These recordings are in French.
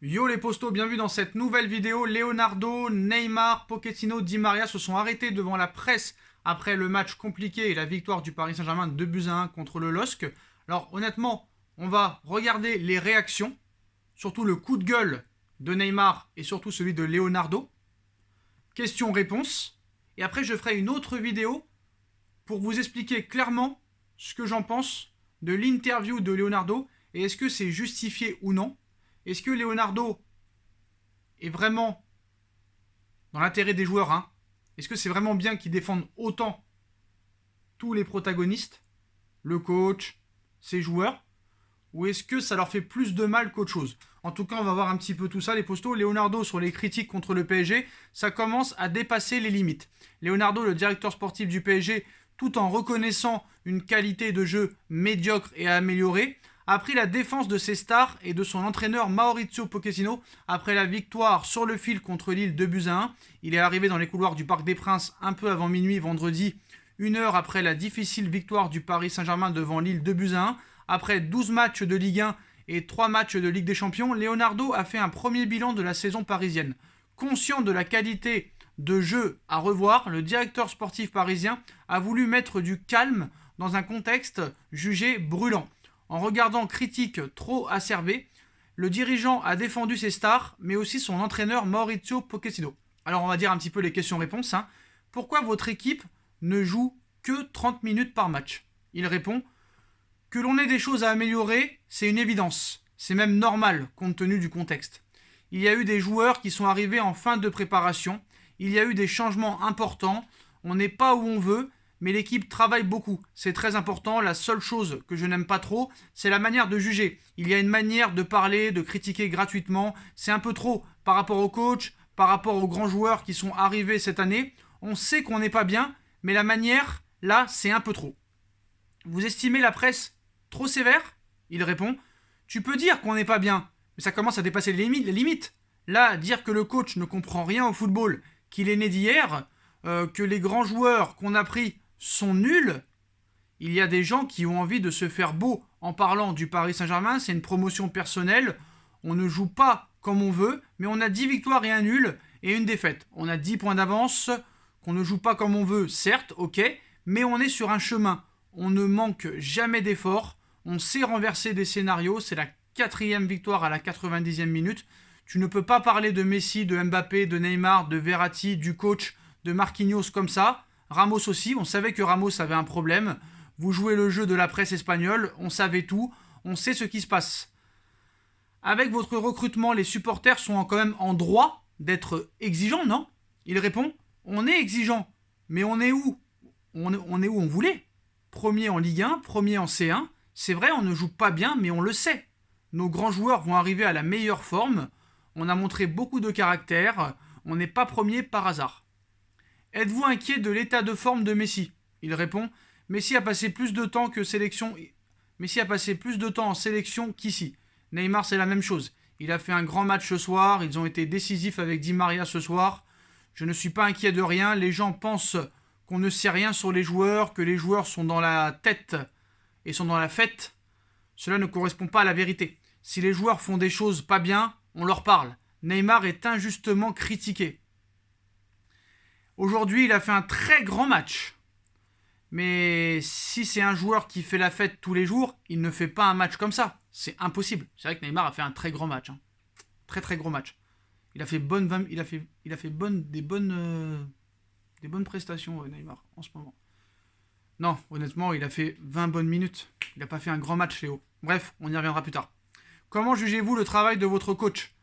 Yo les postos, bienvenue dans cette nouvelle vidéo. Leonardo, Neymar, Pochettino, Di Maria se sont arrêtés devant la presse après le match compliqué et la victoire du Paris Saint-Germain de 2-1 contre le LOSC. Alors honnêtement, on va regarder les réactions, surtout le coup de gueule de Neymar et surtout celui de Leonardo. Question-réponse. Et après je ferai une autre vidéo pour vous expliquer clairement ce que j'en pense de l'interview de Leonardo et est-ce que c'est justifié ou non. Est-ce que Leonardo est vraiment dans l'intérêt des joueurs, hein? Est-ce que c'est vraiment bien qu'ils défendent autant tous les protagonistes, le coach, ses joueurs, ou est-ce que ça leur fait plus de mal qu'autre chose? En tout cas, on va voir un petit peu tout ça, les postos. Leonardo, sur les critiques contre le PSG, ça commence à dépasser les limites. Leonardo, le directeur sportif du PSG, tout en reconnaissant une qualité de jeu médiocre et à améliorer, a pris la défense de ses stars et de son entraîneur Mauricio Pochettino après la victoire sur le fil contre Lille 2-1. Il est arrivé dans les couloirs du Parc des Princes un peu avant minuit vendredi, une heure après la difficile victoire du Paris Saint-Germain devant Lille 2-1. Après 12 matchs de Ligue 1 et 3 matchs de Ligue des Champions, Leonardo a fait un premier bilan de la saison parisienne. Conscient de la qualité de jeu à revoir, le directeur sportif parisien a voulu mettre du calme dans un contexte jugé brûlant. En regardant critiques trop acerbées, le dirigeant a défendu ses stars, mais aussi son entraîneur Mauricio Pochettino. Alors on va dire un petit peu les questions-réponses. Pourquoi votre équipe ne joue que 30 minutes par match? Il répond que l'on ait des choses à améliorer, c'est une évidence. C'est même normal compte tenu du contexte. Il y a eu des joueurs qui sont arrivés en fin de préparation. Il y a eu des changements importants. On n'est pas où on veut, mais l'équipe travaille beaucoup. C'est très important. La seule chose que je n'aime pas trop, c'est la manière de juger. Il y a une manière de parler, de critiquer gratuitement. C'est un peu trop par rapport au coach, par rapport aux grands joueurs qui sont arrivés cette année. On sait qu'on n'est pas bien, mais la manière, là, c'est un peu trop. Vous estimez la presse trop sévère? Il répond, tu peux dire qu'on n'est pas bien, mais ça commence à dépasser les limites. Là, dire que le coach ne comprend rien au football, qu'il est né d'hier, que les grands joueurs qu'on a pris sont nuls. Il y a des gens qui ont envie de se faire beau en parlant du Paris Saint-Germain. C'est une promotion personnelle. On ne joue pas comme on veut, mais on a 10 victoires et un nul et une défaite. On a 10 points d'avance. Qu'on ne joue pas comme on veut, certes, ok, mais on est sur un chemin. On ne manque jamais d'efforts. On sait renverser des scénarios. C'est la 4e victoire à la 90e minute. Tu ne peux pas parler de Messi, de Mbappé, de Neymar, de Verratti, du coach, de Marquinhos comme ça. Ramos aussi, on savait que Ramos avait un problème. Vous jouez le jeu de la presse espagnole, on savait tout, on sait ce qui se passe. Avec votre recrutement, les supporters sont quand même en droit d'être exigeants, non? Il répond, on est exigeant, mais on est où? On est où on voulait. Premier en Ligue 1, premier en C1. C'est vrai, on ne joue pas bien, mais on le sait. Nos grands joueurs vont arriver à la meilleure forme. On a montré beaucoup de caractère. On n'est pas premier par hasard. Êtes-vous inquiet de l'état de forme de Messi? Il répond, Messi a passé plus de temps en sélection qu'ici. Neymar, c'est la même chose. Il a fait un grand match ce soir, ils ont été décisifs avec Di Maria ce soir. Je ne suis pas inquiet de rien, les gens pensent qu'on ne sait rien sur les joueurs, que les joueurs sont dans la tête et sont dans la fête. Cela ne correspond pas à la vérité. Si les joueurs font des choses pas bien, on leur parle. Neymar est injustement critiqué. Aujourd'hui, il a fait un très grand match. Mais si c'est un joueur qui fait la fête tous les jours, il ne fait pas un match comme ça. C'est impossible. C'est vrai que Neymar a fait un très grand match. Très très gros match. Il a fait des bonnes prestations, Neymar, en ce moment. Non, honnêtement, il a fait 20 bonnes minutes. Il n'a pas fait un grand match, Léo. Bref, on y reviendra plus tard. Comment jugez-vous le travail de votre coach?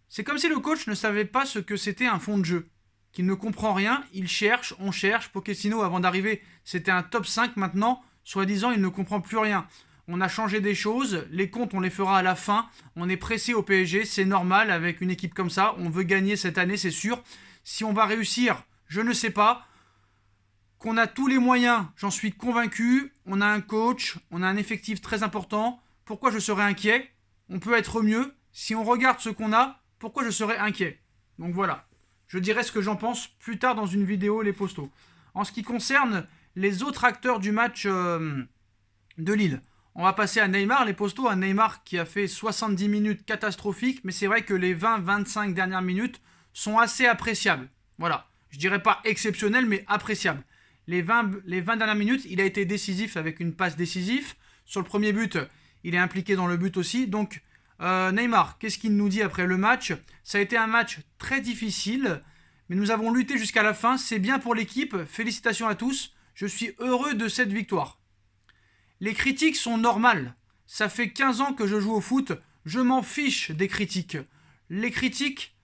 C'est comme si le coach ne savait pas ce que c'était un fond de jeu. Qu'il ne comprend rien, il cherche, on cherche. Pochettino, avant d'arriver, c'était un top 5. Maintenant, soi-disant, il ne comprend plus rien. On a changé des choses, les comptes, on les fera à la fin. On est pressé au PSG, c'est normal avec une équipe comme ça. On veut gagner cette année, c'est sûr. Si on va réussir, je ne sais pas. Qu'on a tous les moyens, j'en suis convaincu. On a un coach, on a un effectif très important. Pourquoi je serais inquiet? On peut être mieux. Si on regarde ce qu'on a, pourquoi je serais inquiet? Donc voilà. Je dirai ce que j'en pense plus tard dans une vidéo, les postos. En ce qui concerne les autres acteurs du match de Lille, On va passer à Neymar, les postos. Un Neymar qui a fait 70 minutes catastrophiques, mais c'est vrai que les 20-25 dernières minutes sont assez appréciables. Voilà, je dirais pas exceptionnel, mais appréciable. Les 20 dernières minutes, il a été décisif avec une passe décisive. Sur le premier but, il est impliqué dans le but aussi. Donc, Neymar, qu'est-ce qu'il nous dit après le match? Ça a été un match très difficile, mais nous avons lutté jusqu'à la fin. C'est bien pour l'équipe. Félicitations à tous. Je suis heureux de cette victoire. Les critiques sont normales. Ça fait 15 ans que je joue au foot. Je m'en fiche des critiques. Les critiques,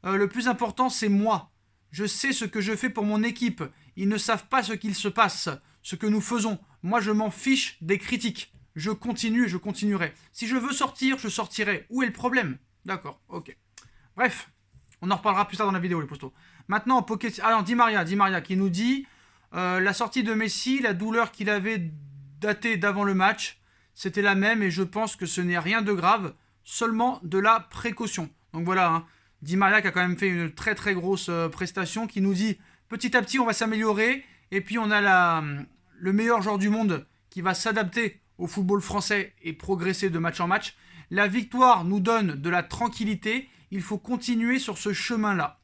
le plus important, c'est moi. Je sais ce que je fais pour mon équipe. Ils ne savent pas ce qu'il se passe, ce que nous faisons. Moi, je m'en fiche des critiques. Je continue et je continuerai. Si je veux sortir, je sortirai. Où est le problème? D'accord, ok. Bref, on en reparlera plus tard dans la vidéo, les postos. Maintenant, Di Maria qui nous dit la sortie de Messi, la douleur qu'il avait datée d'avant le match, c'était la même et je pense que ce n'est rien de grave, seulement de la précaution. Donc voilà, hein. Di Maria qui a quand même fait une très très grosse prestation, qui nous dit petit à petit on va s'améliorer et puis on a le meilleur joueur du monde qui va s'adapter au football français et progresser de match en match. La victoire nous donne de la tranquillité, il faut continuer sur ce chemin-là.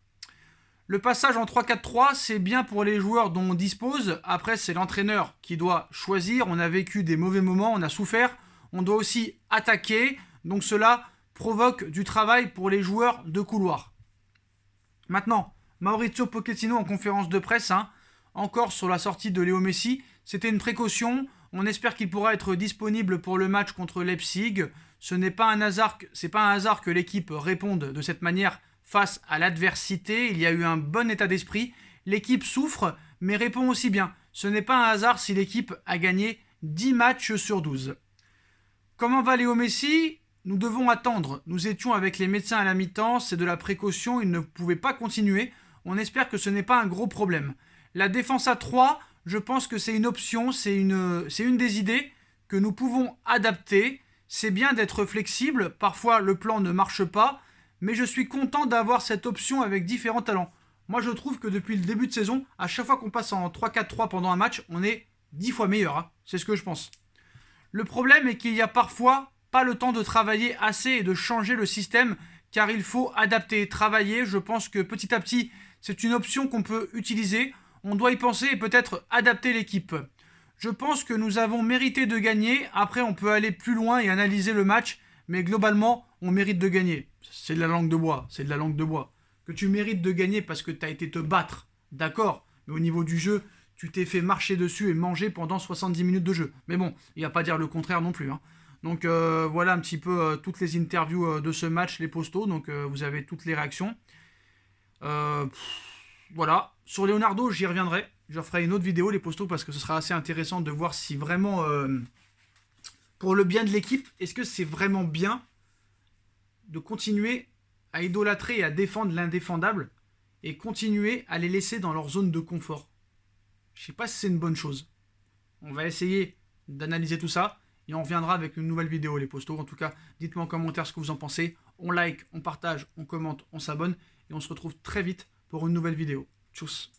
Le passage en 3-4-3, c'est bien pour les joueurs dont on dispose. Après, c'est l'entraîneur qui doit choisir. On a vécu des mauvais moments, on a souffert. On doit aussi attaquer. Donc cela provoque du travail pour les joueurs de couloir. Maintenant, Maurizio Pochettino en conférence de presse, encore sur la sortie de Léo Messi. C'était une précaution. On espère qu'il pourra être disponible pour le match contre Leipzig. Ce n'est pas un hasard que l'équipe réponde de cette manière face à l'adversité. Il y a eu un bon état d'esprit. L'équipe souffre, mais répond aussi bien. Ce n'est pas un hasard si l'équipe a gagné 10 matchs sur 12. Comment va Léo Messi? Nous devons attendre. Nous étions avec les médecins à la mi-temps. C'est de la précaution. Il ne pouvait pas continuer. On espère que ce n'est pas un gros problème. La défense à 3, je pense que c'est une option. C'est une des idées que nous pouvons adapter. C'est bien d'être flexible. Parfois, le plan ne marche pas. Mais je suis content d'avoir cette option avec différents talents. Moi, je trouve que depuis le début de saison, à chaque fois qu'on passe en 3-4-3 pendant un match, on est 10 fois meilleur. C'est ce que je pense. Le problème est qu'il y a parfois pas le temps de travailler assez et de changer le système, car il faut adapter, travailler. Je pense que petit à petit, c'est une option qu'on peut utiliser. On doit y penser et peut-être adapter l'équipe. Je pense que nous avons mérité de gagner. Après, on peut aller plus loin et analyser le match. Mais globalement, on mérite de gagner. C'est de la langue de bois, c'est de la langue de bois. Que tu mérites de gagner parce que tu as été te battre, d'accord. Mais au niveau du jeu, tu t'es fait marcher dessus et manger pendant 70 minutes de jeu. Mais bon, il n'y a pas à dire le contraire non plus. Donc voilà un petit peu toutes les interviews de ce match, les postos. Donc vous avez toutes les réactions. Voilà. Sur Leonardo, j'y reviendrai. Je ferai une autre vidéo, les postos, parce que ce sera assez intéressant de voir si vraiment... pour le bien de l'équipe, est-ce que c'est vraiment bien de continuer à idolâtrer et à défendre l'indéfendable et continuer à les laisser dans leur zone de confort? Je ne sais pas si c'est une bonne chose. On va essayer d'analyser tout ça et on reviendra avec une nouvelle vidéo, les postos. En tout cas, dites-moi en commentaire ce que vous en pensez. On like, on partage, on commente, on s'abonne et on se retrouve très vite pour une nouvelle vidéo. Tchuss!